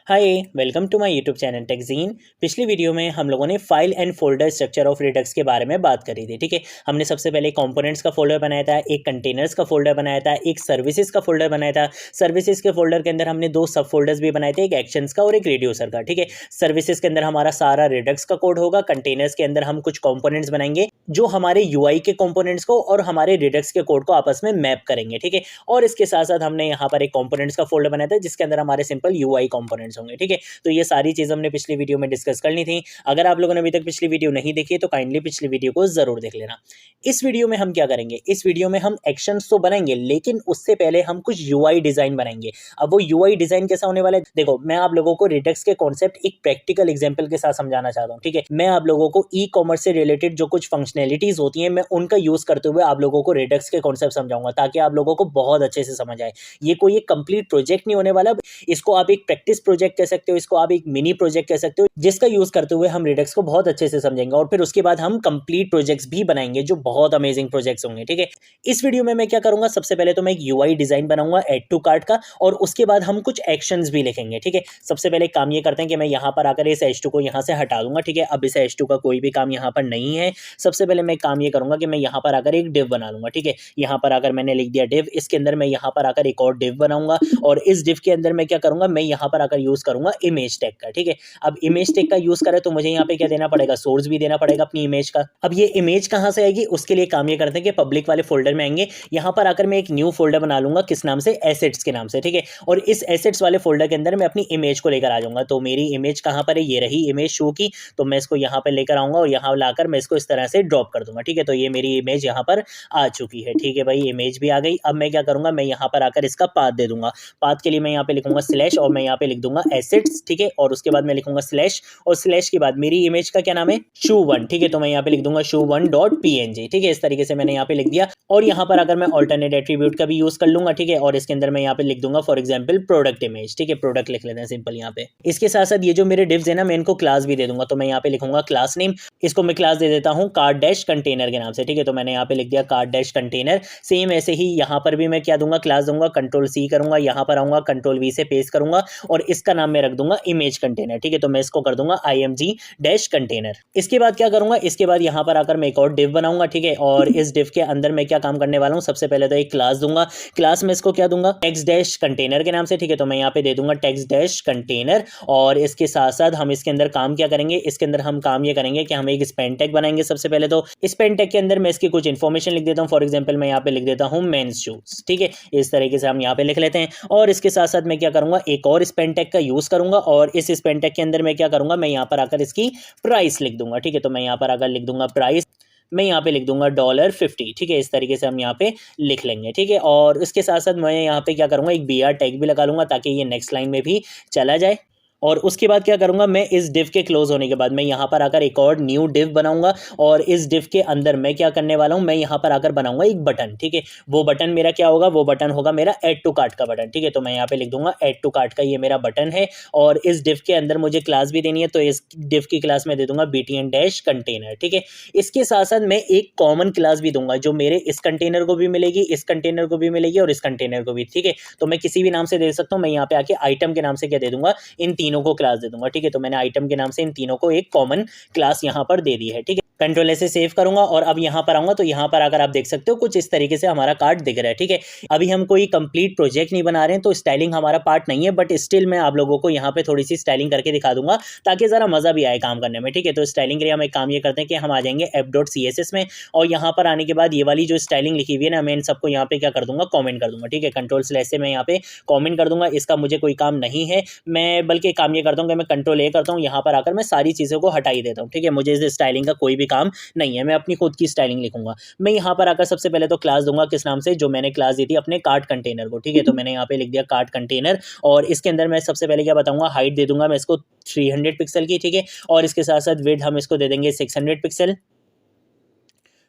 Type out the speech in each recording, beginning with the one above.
Hi welcome to my YouTube channel TechGene. पिछली video में हम लोगों ने file and folder structure of Redux के बारे में बात करी थी। ठीक है, हमने सबसे पहले कंपोनेंट्स का फोल्डर बनाया था, एक कंटेनर्स का फोल्डर बनाया था, एक सर्विसेज का फोल्डर बनाया था। सर्विसेज के फोल्डर के अंदर हमने दो सब फोल्डर्स भी बनाए थे, एक एक्शंस का और एक रेड्यूसर का। ठीक है, सर्विसेज के अंदर हमारा सारा रिडक्स का कोड होगा, कंटेनर्स के अंदर हम कुछ कंपोनेंट्स बनाएंगे जो हमारे यूआई के कंपोनेंट्स को और हमारे रिडक्स के कोड को आपस में मैप करेंगे। ठीक है, और इसके साथ साथ हमने यहाँ पर एक कंपोनेंट्स का फोल्डर बनाया था जिसके अंदर हमारे सिंपल यूआई कंपोनेंट्स होंगे। ठीक है, तो ये सारी चीज़ हमने पिछली वीडियो में डिस्कस करनी थी। अगर आप लोगों ने अभी तक पिछली वीडियो नहीं देखी तो काइंडली पिछली वीडियो को जरूर देख लेना। इस वीडियो में हम क्या करेंगे, इस वीडियो में हम एक्शंस तो बनाएंगे लेकिन उससे पहले हम कुछ यूआई डिजाइन बनाएंगे। अब वो यूआई डिजाइन कैसा होने वाला है, देखो मैं आप लोगों को रिडक्स के कॉन्सेप्ट एक प्रैक्टिकल एग्जांपल के साथ समझाना चाहता हूँ। ठीक है, मैं आप लोगों को ई कॉमर्स से रिलेटेड जो कुछ फंक्शनैलिटीज होती हैं मैं उनका यूज करते हुए आप लोगों को रिडक्स के कॉन्सेप्ट समझाऊंगा ताकि आप लोगों को बहुत अच्छे से समझ आए। ये कोई एक कंप्लीट प्रोजेक्ट नहीं होने वाला, इसको आप एक प्रैक्टिस प्रोजेक्ट कह सकते हो, इसको आप एक मिनी प्रोजेक्ट कह सकते हो, जिसका यूज करते हुए हम रिडक्स को बहुत अच्छे से समझेंगे और फिर उसके बाद हम कंप्लीट प्रोजेक्ट्स भी बनाएंगे जो बहुत अमेजिंग प्रोजेक्ट्स होंगे। ठीक है, इस वीडियो में मैं क्या करूंगा, सबसे पहले तो मैं एक यूआई डिजाइन बनाऊंगा ऐड टू कार्ट का और उसके बाद हम कुछ एक्शंस भी लिखेंगे। ठीक है, सबसे पहले काम ये करते हैं कि मैं यहाँ पर आकर इस H2 को यहाँ से हटा दूंगा। ठीक है, अब इस H2 का कोई भी काम यहाँ पर नहीं है। सबसे पहले मैं काम ये करूंगा कि मैं यहाँ पर आकर एक डिव बना लूंगा। ठीक है, यहाँ पर आकर मैंने लिख दिया डिव, इसके अंदर मैं यहाँ पर आकर एक और डिव बनाऊंगा और इस डिव के अंदर मैं क्या करूंगा, मैं यहाँ पर आकर यूज करूंगा इमेज टैग का। ठीक है, अब इमेज टैग का यूज करें तो मुझे यहाँ पे क्या देना पड़ेगा, सोर्स भी देना पड़ेगा अपनी इमेज का। अब ये इमेज कहाँ से आएगी, उसके लिए काम ये करते हैं कि पब्लिक वाले फोल्डर में आएंगे, यहाँ पर आकर मैं एक न्यू फोल्डर बना लूंगा, किस नाम से, एसेट्स के नाम से। ठीक है, और इस एसेट्स वाले फोल्डर के अंदर मैं अपनी इमेज को लेकर आ जाऊंगा। तो मेरी इमेज कहाँ पर है, ये रही इमेज शो की, तो मैं इसको यहाँ पर लेकर आऊंगा और यहाँ लाकर मैं इसको इस तरह से ड्रॉप कर दूंगा। ठीक है, तो ये मेरी इमेज यहाँ पर आ चुकी है। ठीक है भाई, इमेज भी आ गई। अब मैं क्या करूंगा, मैं यहाँ पर आकर इसका पाथ दे दूंगा। पाथ के लिए मैं यहाँ पे लिखूंगा स्लैश और मैं यहाँ पे लिख दूंगा एसेट्स। ठीक है, और उसके बाद मैं लिखूंगा स्लैश और स्लैश के बाद मेरी इमेज का क्या नाम है, शू1। ठीक है, तो मैं यहाँ पे लिख दूंगा शू1.png। ठीक है, इस तरीके से मैंने यहाँ पे लिख दिया और यहाँ पर अगर मैं ऑल्टरनेट एट्रीब्यूट का भी यूज कर लूंगा। ठीक है, और इसके अंदर मैं यहाँ पे लिख दूंगा फॉर एग्जाम्पल प्रोडक्ट इमेज। ठीक है, प्रोडक्ट लिख लेते हैं सिंपल यहाँ पे। इसके साथ साथ ये जो मेरे डिव्स है ना, मैं इनको क्लास भी दे दूंगा। तो मैं यहाँ पे लिखूंगा क्लास नेम, इसको मैं क्लास दे देता हूँ कार्ड डैश कंटेनर के नाम से। ठीक है, तो मैंने यहाँ पे लिख दिया कार्ड डैश कंटेनर। सेम ऐसे ही यहाँ पर भी मैं क्या दूंगा, क्लास दूंगा, कंट्रोल सी करूंगा, यहाँ पर आऊंगा, कंट्रोल वी से पेस्ट करूंगा और इसका नाम मैं रख दूंगा इमेज कंटेनर। ठीक है, तो मैं इसको कर दूंगा img डैश कंटेनर। इसके बाद क्या करूंगा, इसके बाद यहाँ पर आकर मैं एक और डिव बनाऊंगा। ठीक है, और इस डिव के अंदर मैं क्या काम करने वाला हूँ, सबसे पहले तो एक क्लास दूंगा। क्लास में इसको क्या दूंगा, टेक्स्ट डैश कंटेनर के नाम से। ठीक है, तो मैं यहाँ पे दे दूंगा टेक्स्ट डैश कंटेनर और इसके साथ साथ हम इसके अंदर काम क्या करेंगे, इसके अंदर हम काम ये करेंगे कि हम एक स्पेन टैग बनाएंगे। सबसे पहले तो स्पेन टैग के अंदर मैं इसकी कुछ इन्फॉर्मेशन लिख देता हूँ। फॉर एग्जाम्पल मैं यहाँ पे लिख देता हूँ मेंस शूज। ठीक है, इस तरीके से हम यहाँ पे लिख लेते हैं और इसके साथ साथ मैं क्या करूंगा, एक और स्पेन टैग का यूज करूंगा और इस स्पेन टैग के अंदर मैं क्या करूंगा, मैं यहाँ पर आकर इसकी प्राइस लिख दूंगा। ठीक है, तो मैं यहाँ पर आकर लिख दूंगा प्राइस, मैं यहाँ पे लिख दूंगा $50। ठीक है, इस तरीके से हम यहाँ पे लिख लेंगे। ठीक है, और इसके साथ साथ मैं यहाँ पे क्या करूंगा, एक BR टैग भी लगा लूंगा ताकि ये नेक्स्ट लाइन में भी चला जाए। और उसके बाद क्या करूंगा, मैं इस डिव के क्लोज होने के बाद मैं यहाँ पर आकर एक और न्यू डिव बनाऊंगा और इस डिव के अंदर मैं क्या करने वाला हूँ, मैं यहाँ पर आकर बनाऊंगा एक बटन। ठीक है, वो बटन मेरा क्या होगा, वो बटन होगा मेरा ऐड टू कार्ट का बटन। ठीक है, तो मैं यहाँ पे लिख दूंगा ऐड टू कार्ट का ये मेरा बटन है और इस डिव के अंदर मुझे क्लास भी देनी है, तो इस डिव की क्लास में दे दूंगा btn डैश कंटेनर। ठीक है, इसके साथ साथ मैं एक कॉमन क्लास भी दूंगा जो मेरे इस कंटेनर को भी मिलेगी, इस कंटेनर को भी मिलेगी और इस कंटेनर को भी। ठीक है, तो मैं किसी भी नाम से दे सकता हूँ। मैं यहाँ पे आके आइटम के नाम से क्या दे दूंगा, इन तीनों को क्लास दे दूंगा। ठीक है, तो मैंने आइटम के नाम से इन तीनों को एक कॉमन क्लास यहाँ पर दे दी है। ठीक है, कंट्रोल ऐसे सेव करूंगा और अब यहाँ पर आऊंगा तो यहाँ पर अगर आप देख सकते हो कुछ इस तरीके से हमारा कार्ड दिख रहा है। ठीक है, अभी हम कोई कंप्लीट प्रोजेक्ट नहीं बना रहे हैं तो स्टाइलिंग हमारा पार्ट नहीं है, बट स्टिल मैं आप लोगों को यहाँ पे थोड़ी सी स्टाइलिंग करके दिखा दूंगा ताकि जरा मजा भी आए काम करने में। ठीक है, तो स्टाइलिंग के लिए हम एक काम ये करते हैं कि हम आ जाएंगे app.css में और यहाँ पर आने के बाद ये वाली जो स्टाइलिंग लिखी हुई है ना, मैं इन सबको यहाँ पे क्या कर दूंगा, कॉमेंट कर दूंगा। ठीक है, कंट्रोल स्लैश से मैं यहाँ पे कॉमेंट कर दूंगा, इसका मुझे कोई काम नहीं है। मैं बल्कि काम ये करता हूँ कि मैं कंट्रोल ए करता हूँ, यहाँ पर आकर मैं सारी चीज़ों को हटा ही देता हूँ। ठीक है, मुझे इस स्टाइलिंग का कोई भी काम नहीं है, मैं अपनी खुद की स्टाइलिंग लिखूंगा। मैं यहाँ पर आकर सबसे पहले तो क्लास दूंगा, किस नाम से, जो मैंने क्लास दी थी अपने कार्ट कंटेनर को। ठीक है, तो मैंने यहाँ पे लिख दिया कार्ट कंटेनर और इसके अंदर मैं सबसे पहले क्या बताऊंगा, हाइट दे दूंगा मैं इसको 300 पिक्सल की। ठीक है, और इसके साथ साथ विड्थ हम इसको दे देंगे 600 पिक्सल।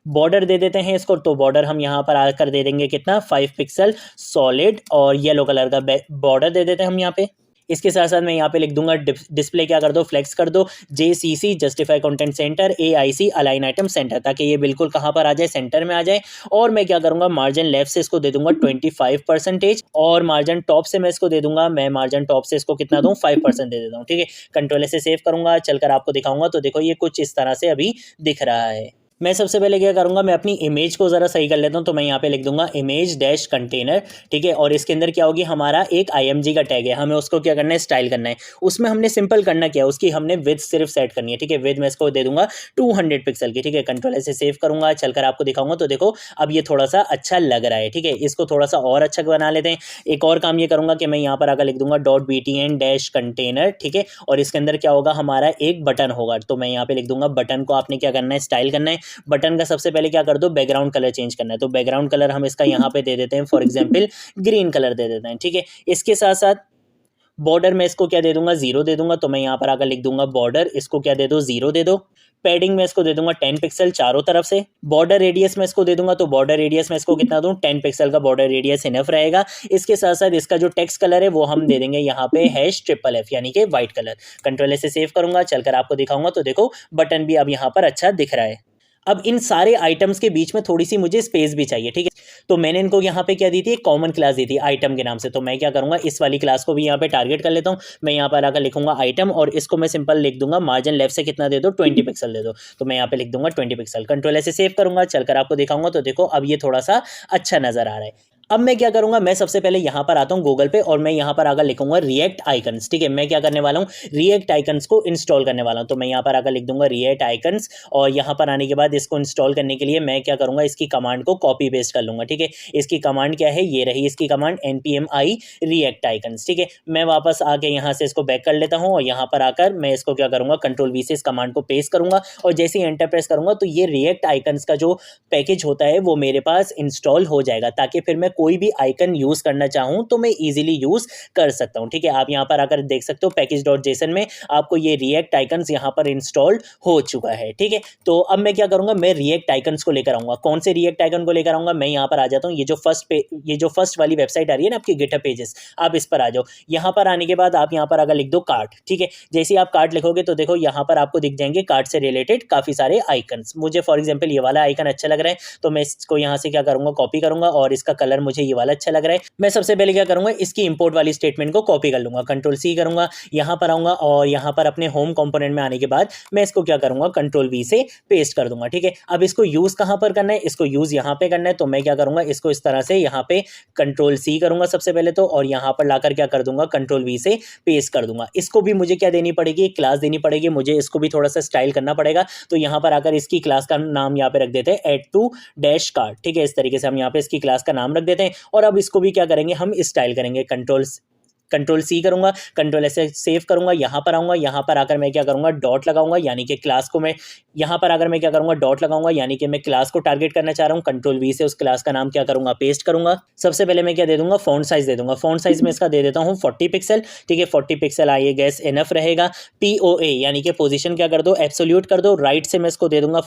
बॉर्डर दे देते हैं इसको, तो बॉर्डर हम यहाँ पर आकर दे देंगे कितना, 5 पिक्सल सॉलिड और येलो कलर का बॉर्डर दे देते हैं हम यहाँ पे। इसके साथ साथ मैं यहाँ पे लिख दूंगा डिस्प्ले क्या कर दो, फ्लेक्स कर दो, JCC justify content centre, AIC align item centre, ताकि ये बिल्कुल कहाँ पर आ जाए, सेंटर में आ जाए। और मैं क्या करूंगा, मार्जिन लेफ्ट से इसको दे दूंगा 25%, और मार्जिन टॉप से मैं इसको दे दूंगा, मैं मार्जिन टॉप से इसको कितना दूं, 5% दे देता हूँ। ठीक है, कंट्रोल से सेव करूंगा, चलकर आपको दिखाऊंगा। तो देखो ये कुछ इस तरह से अभी दिख रहा है। मैं सबसे पहले क्या करूंगा, मैं अपनी इमेज को ज़रा सही कर लेता हूं। तो मैं यहाँ पे लिख दूंगा इमेज डैश कंटेनर। ठीक है, और इसके अंदर क्या होगी, हमारा एक IMG का टैग है, हमें उसको क्या करना है, स्टाइल करना है। उसमें हमने सिंपल करना क्या है, उसकी हमने विड्थ सिर्फ सेट करनी है। ठीक है, विड्थ मैं इसको दे दूंगा 200 पिक्सल की। ठीक है, कंट्रोल से सेव करूंगा, चलकर आपको दिखाऊंगा। तो देखो अब ये थोड़ा सा अच्छा लग रहा है। ठीक है, इसको थोड़ा सा और अच्छा बना लेते हैं। एक और काम ये करूंगा कि मैं यहाँ पर आकर लिख दूंगा .btn डैश कंटेनर। ठीक है, और इसके अंदर क्या होगा, हमारा एक बटन होगा। तो मैं यहाँ पे लिख दूंगा बटन को आपने क्या करना है, स्टाइल करना है। बटन का सबसे पहले क्या कर दो, बैकग्राउंड कलर चेंज करना है। तो बैकग्राउंड कलर हम इसका यहाँ पे दे देते हैं, फॉर एग्जांपल ग्रीन कलर दे देते हैं। ठीक है, इसके साथ साथ बॉर्डर में इसको क्या दे दूंगा, 0 दे दूंगा। तो मैं यहाँ पर आकर लिख दूंगा बॉर्डर, इसको क्या दे दो, 0 दे दो। पैडिंग में इसको दे दूंगा 10 पिक्सल चारों तरफ से। बॉर्डर रेडियस में इसको दे दूंगा, तो बॉर्डर रेडियस में इसको कितना दूं, 10 पिक्सल का बॉर्डर रेडियस इनफ रहेगा। इसके साथ साथ इसका जो टेक्स्ट कलर है वो हम दे देंगे यहाँ पे #FFF यानी कि व्हाइट कलर। कंट्रोल से सेव करूंगा, चलकर आपको दिखाऊंगा। तो देखो बटन भी अब यहाँ पर अच्छा दिख रहा है। अब इन सारे आइटम्स के बीच में थोड़ी सी मुझे स्पेस भी चाहिए। ठीक है, तो मैंने इनको यहाँ पे क्या दी थी, एक कॉमन क्लास दी थी आइटम के नाम से। तो मैं क्या करूँगा, इस वाली क्लास को भी यहाँ पे टारगेट कर लेता हूँ। मैं यहाँ पर आकर लिखूंगा आइटम, और इसको मैं सिंपल लिख दूंगा मार्जिन लेफ्ट से कितना दे दो, 20 पिक्सल दे दो। तो मैं यहाँ पे लिख दूंगा 20 पिक्सल। कंट्रोल से सेव करूंगा, चलकर आपको दिखाऊंगा। तो देखो अब ये थोड़ा सा अच्छा नजर आ रहा है। अब मैं क्या करूंगा, मैं सबसे पहले यहाँ पर आता हूँ गूगल पे, और मैं यहाँ पर आकर लिखूंगा रिएक्ट आइकन्स। ठीक है, मैं क्या करने वाला हूँ, रिएक्ट आइकन्स को इंस्टॉल करने वाला हूँ। तो मैं यहाँ पर आकर लिख दूंगा रिएक्ट आइकन्स, और यहाँ पर आने के बाद इसको इंस्टॉल करने के लिए मैं क्या करूंगा, इसकी कमांड को कॉपी पेस्ट कर लूंगा। ठीक है, इसकी कमांड क्या है, ये रही इसकी कमांड npm-i रिएक्ट आइकन्स। ठीक है, मैं वापस आके यहाँ से इसको बैक कर लेता हूँ, और यहाँ पर आकर मैं इसको क्या करूंगा, कंट्रोल V से इस कमांड को पेस्ट करूंगा, और जैसे ही एंटर प्रेस करूंगा तो ये रिएक्ट आइकन्स का जो पैकेज होता है वो मेरे पास इंस्टॉल हो जाएगा, ताकि फिर मैं कोई भी आइकन यूज करना चाहूं तो मैं इजीली यूज कर सकता हूं। ठीक है, आप यहां पर आकर देख सकते हो package.json में आपको ये रिएक्ट आइकन्स यहां पर इंस्टॉल्ड हो चुका है। ठीक है, तो अब मैं क्या करूंगा, मैं रिएक्ट आइकन्स को लेकर आऊंगा। कौन से रिएक्ट आइकन को लेकर आऊंगा, मैं यहां पर आ जाता हूं। ये जो फर्स्ट वाली वेबसाइट आ रही है ना आपकी गिटहब पेजेस, आप इस पर आ जाओ। यहां पर आने के बाद आप यहां पर अगर लिख दो कार्ट। ठीक है, जैसे आप कार्ट लिखोगे तो देखो यहां पर आपको दिख जाएंगे कार्ट से रिलेटेड काफी सारे आइकन्स। मुझे फॉर एग्जाम्पल ये वाला आइकन अच्छा लग रहा है, तो मैं इसको यहां से क्या करूंगा, कॉपी करूंगा, और इसका कलर मुझे ये वाला अच्छा लग रहा है। मैं सबसे पहले क्या करूंगा, इसकी इंपोर्ट वाली स्टेटमेंट को कॉपी कर लूंगा, कंट्रोल C करूंगा, यहां पर आऊंगा, और यहां पर अपने होम कंपोनेंट में आने के बाद मैं इसको क्या करूंगा, कंट्रोल V से पेस्ट कर दूंगा। ठीक है, अब इसको यूज कहां पर करना है, इसको यूज यहां पे करना है। तो मैं क्या करूंगा, इसको इस तरह से यहां पे कंट्रोल C करूंगा सबसे पहले तो, और यहां पर लाकर क्या कर दूंगा, कंट्रोल V से पेस्ट कर दूंगा। इसको भी मुझे क्या देनी पड़ेगी, एक क्लास देनी पड़ेगी, मुझे इसको भी थोड़ा सा स्टाइल करना पड़ेगा। तो यहां पर आकर इसकी क्लास का नाम यहाँ पे रख देते हैं add2-cart। ठीक है, इस तरीके से हम यहाँ पे इसकी क्लास का नाम रख देते हैं, और अब इसको भी क्या करेंगे, हम स्टाइल करेंगे। कंट्रोल C करूंगा, कंट्रोल से सेव करूंगा, यहां पर आऊंगा, यहां पर आकर मैं क्या करूंगा, डॉट लगाऊंगा, यानी कि क्लास को मैं यहां पर आकर मैं क्या करूंगा, डॉट लगाऊंगा, यानी कि मैं क्लास को टारगेट करना चाह रहा हूं। कंट्रोल V से उस क्लास का नाम क्या करूंगा, पेस्ट करूंगा। सबसे पहले मैं क्या दे दूंगा, फॉन्ट साइज दे दूंगा। फॉन्ट साइज में इसका दे देता हूं 40 पिक्सल। ठीक है, 40 पिक्सल आइए गैस इनफ रहेगा। POA यानी कि पोजीशन क्या कर दो, एब्सोल्यूट कर दो। राइट से मैं इसको दे दूंगा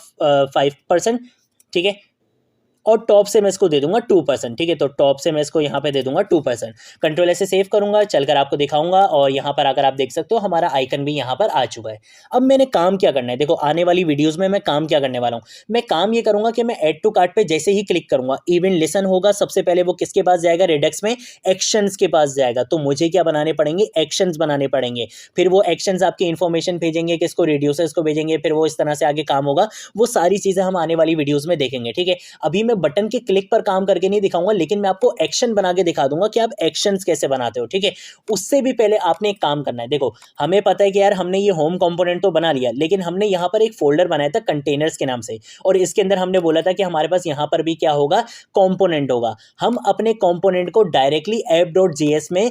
5%। ठीक है, और टॉप से मैं इसको दे दूंगा 2%। ठीक है, तो टॉप से मैं इसको यहाँ पे दे दूंगा 2%। कंट्रोल से सेव करूंगा, चलकर आपको दिखाऊंगा, और यहाँ पर आकर आप देख सकते हो हमारा आइकन भी यहाँ पर आ चुका है। अब मैंने काम क्या करना है, देखो आने वाली वीडियोस में मैं काम क्या करने वाला हूँ। मैं काम ये करूंगा कि मैं ऐड टू कार्ट पे जैसे ही क्लिक करूंगा, इवेंट लिसन होगा, सबसे पहले वो किसके पास जाएगा, रिडक्स में एक्शंस के पास जाएगा। तो मुझे क्या बनाने पड़ेंगे, एक्शंस बनाने पड़ेंगे। फिर वो एक्शंस आपकी इन्फॉर्मेशन भेजेंगे, किसको, रिड्यूसर्स को भेजेंगे, फिर वो इस तरह से आगे काम होगा। वो सारी चीजें हम आने वाली वीडियोज में देखेंगे। ठीक है, अभी मैं बटन के क्लिक पर काम करके नहीं दिखाऊंगा, लेकिन मैं आपको एक्शन बना के दिखा दूंगा कि आप एक्शंस कैसे बनाते हो। ठीक है, उससे भी पहले आपने एक काम करना है। देखो हमें पता है कि यार हमने ये होम कंपोनेंट तो बना लिया, लेकिन हमने यहाँ पर एक फोल्डर बनाया था कंटेनर्स के नाम से, और इसके अंदर हमने बोला था कि हमारे पास यहाँ पर भी क्या होगा, कंपोनेंट होगा। हम अपने कंपोनेंट को डायरेक्टली app.js में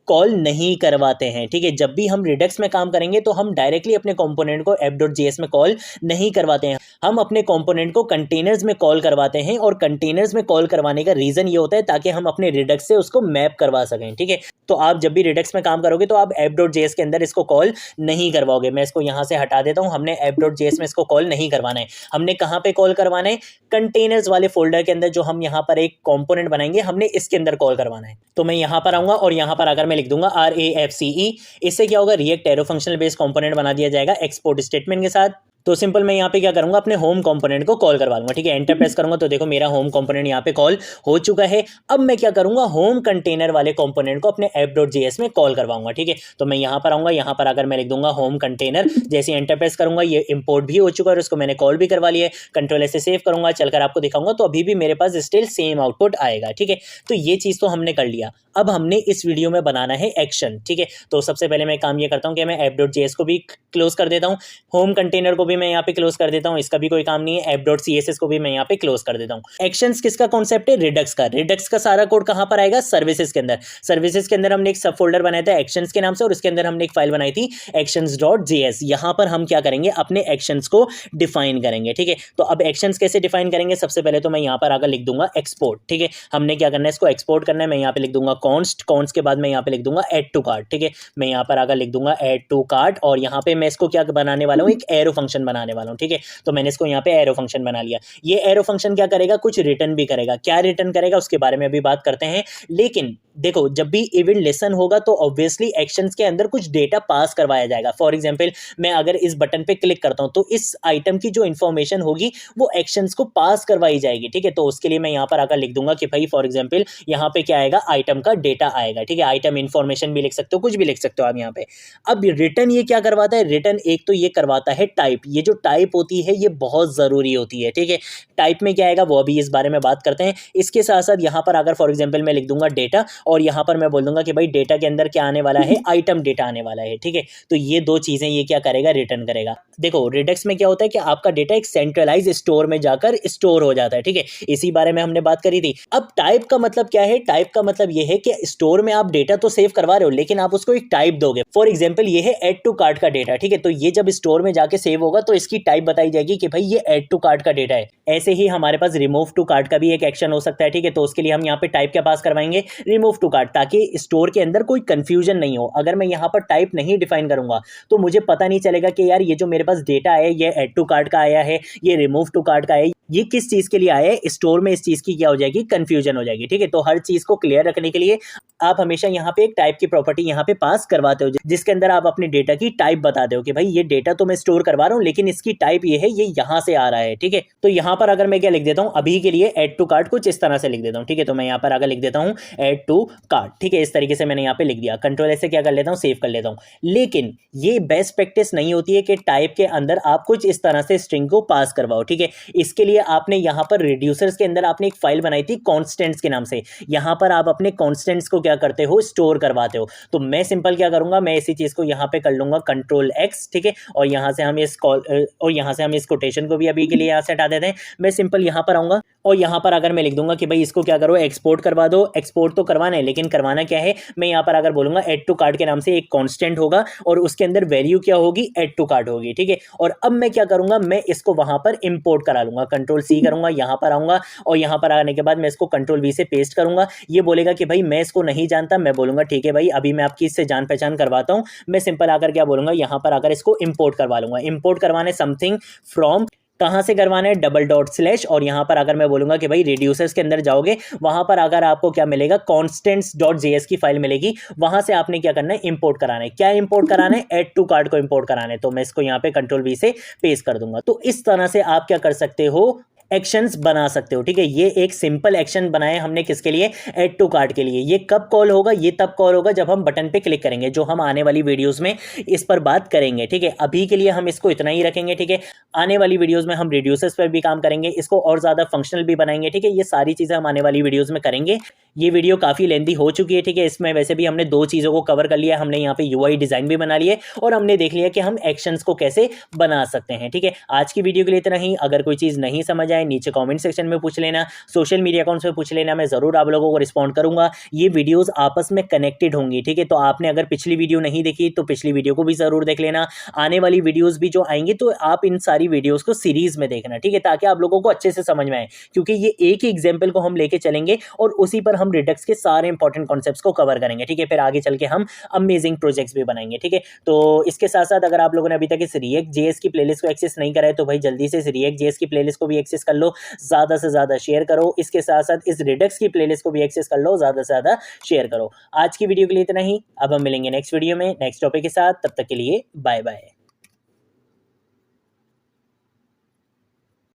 कॉल नहीं करवाते हैं। ठीक है, जब भी हम रिडक्स में काम करेंगे तो हम डायरेक्टली अपने कंपोनेंट को app.js में कॉल नहीं करवाते हैं, हम अपने कंपोनेंट को कंटेनर्स में कॉल करवाते हैं। और कंटेनर्स में कॉल करवाने का रीजन ये होता है ताकि हम अपने रिडक्स से उसको मैप करवा सकें। ठीक है, तो आप जब भी रिडक्स में काम करोगे तो आप app.js के अंदर इसको कॉल नहीं करवाओगे। मैं इसको यहाँ से हटा देता हूँ, हमने app.js में इसको कॉल नहीं करवाना है। हमने कहाँ पे कॉल करवाना है, कंटेनर्स वाले फोल्डर के अंदर जो हम यहाँ पर एक कंपोनेंट बनाएंगे, हमने इसके अंदर कॉल करवाना है। तो मैं यहाँ पर आऊँगा, और यहाँ पर अगर मैं लिख दूंगा RAFCE। इससे क्या होगा, react arrow functional based component बना दिया जाएगा एक्सपोर्ट स्टेटमेंट के साथ। तो सिंपल मैं यहाँ पे क्या करूंगा, अपने होम कंपोनेंट को कॉल करवा लूंगा, ठीक है। एंटर प्रेस करूंगा तो देखो मेरा होम कंपोनेंट यहाँ पे कॉल हो चुका है। अब मैं क्या करूंगा, होम कंटेनर वाले कंपोनेंट को अपने app.js में कॉल करवाऊंगा, ठीक है। तो मैं यहाँ पर आऊंगा, यहाँ पर अगर मैं लिख दूंगा होम कंटेनर, जैसे एंटर प्रेस करूंगा ये इंपोर्ट भी हो चुका है और उसको मैंने कॉल भी करवा लिया है। कंट्रोल ऐसे सेव करूंगा, चलकर आपको दिखाऊंगा तो अभी भी मेरे पास स्टिल सेम आउटपुट आएगा, ठीक है। तो ये चीज़ तो हमने कर लिया। अब हमने इस वीडियो में बनाना है एक्शन, ठीक है। तो सबसे पहले मैं काम ये करता हूँ कि मैं app.js को भी क्लोज कर देता हूँ, होम कंटेनर को भी मैं यहाँ पे क्लोज कर देता हूँ, इसका भी कोई काम नहीं है। app.css को भी मैं यहाँ पे क्लोज कर देता हूँ। एक्शंस किसका कॉन्सेप्ट है, रिडक्स का। रिडक्स का सारा कोड कहाँ पर आएगा, सर्विसेज के अंदर। सर्विसेज के अंदर हमने एक सब फोल्डर बनाया था एक्शंस के नाम से और उसके अंदर हमने एक फाइल बनाई थी actions.js। यहाँ पर हम क्या करेंगे, अपने एक्शंस को डिफाइन करेंगे, ठीक है। तो अब एक्शंस कैसे डिफाइन करेंगे, सबसे पहले तो मैं यहाँ पर आकर लिख दूंगा एक्सपोर्ट, ठीक है। हमने क्या करना है, इसको एक्सपोर्ट करना है। मैं यहाँ पे लिख दूंगा कॉन्स्ट के बाद मैं यहाँ पे लिख दूंगा एड टू कार्ट, ठीक है। मैं यहाँ पर आकर लिख दूंगा एड टू कार्ट और यहाँ पे मैं इसको क्या बनाने वाला हूँ, एक एरो फंक्शन बनाने वाला हूँ, ठीक है। तो मैंने इसको यहाँ पे एरो फंक्शन बना लिया। ये एरो फंक्शन क्या करेगा, कुछ रिटर्न भी करेगा। क्या रिटर्न करेगा उसके बारे में अभी बात करते हैं। लेकिन देखो, जब भी इवेंट लेसन होगा तो ऑब्वियसली एक्शंस के अंदर कुछ डेटा पास करवाया जाएगा। फॉर एग्जांपल मैं अगर इस बटन पे क्लिक करता हूं तो इस आइटम की जो इंफॉर्मेशन होगी वो एक्शंस को पास करवाई जाएगी, ठीक है। तो उसके लिए मैं यहाँ पर आकर लिख दूंगा कि भाई फॉर एग्जांपल यहाँ पे क्या आएगा, आइटम का डेटा आएगा, ठीक है। आइटम इंफॉर्मेशन भी लिख सकते हो, कुछ भी लिख सकते हो आप यहाँ पे। अब रिटर्न ये क्या करवाता है, रिटर्न एक तो ये करवाता है टाइप। ये जो टाइप होती है ये बहुत जरूरी होती है, ठीक है। टाइप में क्या आएगा वो अभी इस बारे में बात करते हैं। इसके साथ साथ यहाँ पर अगर फॉर एग्जांपल मैं लिख दूंगा डेटा और यहाँ पर मैं बोल दूंगा कि भाई डेटा के अंदर क्या आने वाला है, आइटम डेटा आने वाला है, ठीक है। तो ये दो चीजें ये क्या करेगा, रिटर्न करेगा। देखो रिडक्स में क्या होता है कि आपका डेटा एक सेंट्रलाइज स्टोर में जाकर स्टोर हो जाता है, ठीक है। इसी बारे में हमने बात करी थी। अब टाइप का मतलब क्या है, टाइप का मतलब ये है कि स्टोर में आप डेटा तो सेव करवा रहे हो लेकिन आप उसको एक टाइप दोगे। फॉर एग्जांपल ये है एड टू कार्ट का डेटा, ठीक है। तो ये जब स्टोर में जाके सेव होगा तो इसकी टाइप बताई जाएगी कि भाई ये एड टू कार्ट का डेटा है। ऐसे ही हमारे पास रिमूव टू कार्ट का भी एक एक्शन हो सकता है, ठीक है। तो उसके लिए हम यहाँ पे टाइप क्या पास करवाएंगे, रिमूव टू कार्ट, ताकि स्टोर के अंदर कोई कंफ्यूजन नहीं हो। अगर मैं यहाँ पर टाइप नहीं डिफाइन करूंगा तो मुझे पता नहीं चलेगा कि यार ये जो मेरे पास डेटा है ये एड टू कार्ट का आया है, ये रिमूव टू कार्ट का है, ये किस चीज के लिए आया है। स्टोर में इस चीज की क्या हो जाएगी, कंफ्यूजन हो जाएगी, ठीक है। तो हर चीज को क्लियर रखने के लिए आप हमेशा यहाँ पे एक टाइप की प्रॉपर्टी यहाँ पे पास करवाते हो जिसके अंदर आप अपने डेटा की टाइप बताते हो कि भाई ये डेटा तो मैं स्टोर करवा रहा हूँ लेकिन इसकी टाइप ये है, ये यहाँ से आ रहा है, ठीक है। तो यहाँ पर अगर मैं क्या लिख देता हूँ, अभी के लिए एड टू कार्ट कुछ इस तरह से लिख देता हूँ, ठीक है। तो मैं यहाँ पर अगर लिख देता हूँ एड टू कार्ट, ठीक है। इस तरीके से मैंने यहाँ पे लिख दिया। कंट्रोल ऐसे क्या कर लेता हूँ, सेव कर लेता हूँ। लेकिन ये बेस्ट प्रैक्टिस नहीं होती है कि टाइप के अंदर आप कुछ इस तरह से स्ट्रिंग को पास करवाओ, ठीक है। इसके लिए आपने यहाँ पर रिड्यूसर्स के अंदर आपने एक फाइल बनाई थी कॉन्स्टेंट्स के नाम से। यहाँ पर आप अपने कॉन्स्टेंट्स को क्या करते हो, स्टोर करवाते हो। तो मैं सिंपल क्या करूंगा, मैं इसी चीज को यहाँ पे कर लूंगा कंट्रोल एक्स, ठीक है। और यहाँ से हम इस कोटेशन को भी अभी के लिए यहाँ से हटा देते हैं। मैं सिंपल यहाँ पर आऊंगा और यहाँ पर अगर मैं लिख दूंगा कि भाई इसको क्या करो, एक्सपोर्ट करवा दो। एक्सपोर्ट तो करवाना है लेकिन करवाना क्या है, मैं यहाँ पर अगर बोलूंगा एड टू कार्ट के नाम से एक कांस्टेंट होगा और उसके अंदर वैल्यू क्या होगी, एड टू कार्ट होगी, ठीक है। और अब मैं क्या करूंगा, मैं इसको वहां पर इंपोर्ट करा लूंगा। कंट्रोल सी करूंगा, यहाँ पर आऊंगा और यहाँ पर आने के बाद मैं इसको कंट्रोल वी से पेस्ट करूंगा। ये बोलेगा कि भाई मैं इसको नहीं जानता। मैं बोलूंगा ठीक है भाई, अभी मैं आपकी इससे जान पहचान करवाता हूं। मैं सिंपल आकर क्या बोलूंगा, यहाँ पर आकर इसको इंपोर्ट करवा लूंगा। इंपोर्ट करवाने समथिंग फ्रॉम, कहाँ से करवाना है, डबल डॉट स्लैश। और यहाँ पर अगर मैं बोलूंगा कि भाई रिड्यूसर्स के अंदर जाओगे, वहां पर अगर आपको क्या मिलेगा, constants.js की फाइल मिलेगी। वहां से आपने क्या करना है, इंपोर्ट कराना है। क्या इंपोर्ट कराना है, एड टू कार्ट को इंपोर्ट कराना है। तो मैं इसको यहाँ पे कंट्रोल वी से पेस्ट कर दूंगा। तो इस तरह से आप क्या कर सकते हो, एक्शंस बना सकते हो, ठीक है। ये एक सिंपल एक्शन बनाया हमने किसके लिए, एड टू कार्ट के लिए। ये कब कॉल होगा, ये तब कॉल होगा जब हम बटन पे क्लिक करेंगे, जो हम आने वाली वीडियोस में इस पर बात करेंगे, ठीक है। अभी के लिए हम इसको इतना ही रखेंगे, ठीक है। आने वाली वीडियोस में हम रिड्यूसर्स पर भी काम करेंगे, इसको और ज्यादा फंक्शनल भी बनाएंगे, ठीक है। ये सारी चीजें हम आने वाली वीडियोस में करेंगे। ये वीडियो काफी लेंथी हो चुकी है, ठीक है। इसमें वैसे भी हमने दो चीजों को कवर कर लिया। हमने यहाँ पे यूआई डिजाइन भी बना लिया और हमने देख लिया कि हम एक्शंस को कैसे बना सकते हैं, ठीक है। आज की वीडियो के लिए इतना ही। अगर कोई चीज नहीं समझ आए नीचे कमेंट सेक्शन में पूछ लेना, सोशल मीडिया अकाउंट्स में पूछ लेना, मैं जरूर आप लोगों को रिस्पॉन्ड करूंगा। ये वीडियोस आपस में कनेक्टेड होंगी, ठीक है। तो आपने अगर पिछली वीडियो नहीं देखी तो पिछली वीडियो को भी जरूर देख लेना। आने वाली वीडियोस भी जो आएंगी तो आप इन सारी वीडियोस को सीरीज में देखना, ठीक है, ताकि आप लोगों को अच्छे से समझ में आए। क्योंकि ये एक ही एग्जाम्पल को हम लेके चलेंगे और उसी पर हम रिडक्स के सारे इंपॉर्टेंट कॉन्सेप्ट्स को कवर करेंगे, ठीक है। फिर आगे चल के हम अमेजिंग प्रोजेक्ट्स भी बनाएंगे, ठीक है। तो इसके साथ साथ अगर आप लोगों ने अभी तक इस रिएक्ट जेएस की प्लेलिस्ट को एक्सेस नहीं करा है तो भाई जल्दी से इस रिएक्ट जेएस की प्लेलिस्ट को भी एक्सेस कर लो, ज़्यादा से ज़्यादा शेयर करो। इसके साथ साथ इस रिडक्स की प्लेलिस्ट को भी एक्सेस कर लो, ज़्यादा से ज़्यादा शेयर करो। आज की वीडियो के लिए इतना ही। अब हम मिलेंगे नेक्स्ट वीडियो में नेक्स्ट टॉपिक के साथ। तब तक के लिए बाय बाय।